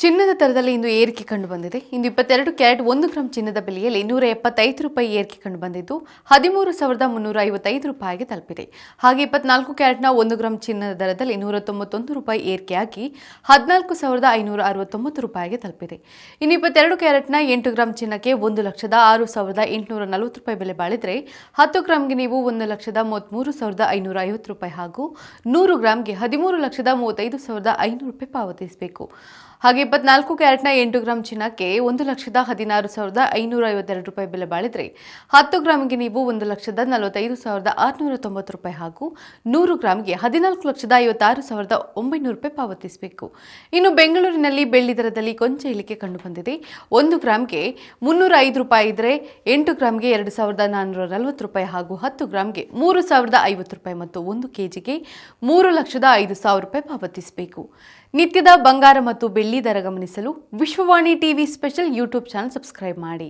ಚಿನ್ನದ ದರದಲ್ಲಿ ಇಂದು ಏರಿಕೆ ಕಂಡುಬಂದಿದೆ. ಇಂದು 22 ಕ್ಯಾರೆಟ್ 1 ಗ್ರಾಂ ಚಿನ್ನದ ಬೆಲೆಯಲ್ಲಿ ₹175 ಏರಿಕೆ ಕಂಡುಬಂದಿದ್ದು 13,355 ರೂಪಾಯಿಗೆ ತಲುಪಿದೆ. ಹಾಗೆ 24 ಕ್ಯಾರೆಟ್ನ 1 ಗ್ರಾಂ ಚಿನ್ನದ ದರದಲ್ಲಿ ₹191 ಏರಿಕೆಯಾಗಿ 14,569 ರೂಪಾಯಿಗೆ ತಲುಪಿದೆ. ಇನ್ನು 22 ಕ್ಯಾರೆಟ್ನ 8 ಗ್ರಾಂ ಚಿನ್ನಕ್ಕೆ 1,06,840 ರೂಪಾಯಿ ಬೆಲೆ ಬಾಳಿದ್ರೆ 10 ಗ್ರಾಂಗೆ ನೀವು 1,33,550 ರೂಪಾಯಿ ಹಾಗೂ 100 ಗ್ರಾಂಗೆ 13,35,500 ರೂಪಾಯಿ ಪಾವತಿಸಬೇಕು. ಹಾಗೆ 24 ಕ್ಯಾರೆಟ್ನ 8 ಗ್ರಾಂ ಚಿನ್ನಕ್ಕೆ 1,16,552 ರೂಪಾಯಿ ಬೆಲೆ ಬಾಳಿದ್ರೆ 10 ಗ್ರಾಂಗೆ ನೀವು 1,45,690 ರೂಪಾಯಿ ಹಾಗೂ 100 ಗ್ರಾಂಗೆ 14,56,900 ರೂಪಾಯಿ ಪಾವತಿಸಬೇಕು. ಇನ್ನು ಬೆಂಗಳೂರಿನಲ್ಲಿ ಬೆಳ್ಳಿ ದರದಲ್ಲಿ ಕೊಂಚ ಇಳಿಕೆ ಕಂಡುಬಂದಿದೆ. 1 ಗ್ರಾಂಗೆ 305 ರೂಪಾಯಿ ಇದ್ದರೆ 8 ಗ್ರಾಂಗೆ 2,440 ರೂಪಾಯಿ ಹಾಗೂ 10 ಗ್ರಾಂಗೆ 3,050 ರೂಪಾಯಿ ಮತ್ತು 1 ಕೆಜಿಗೆ 3,05,000 ರೂಪಾಯಿ ಪಾವತಿಸಬೇಕು. ನಿತ್ಯದ ಬಂಗಾರ ಮತ್ತು ಬೆಳ್ಳಿ ದರ ಗಮನಿಸಲು Vishwavani TV special YouTube channel subscribe ಮಾಡಿ.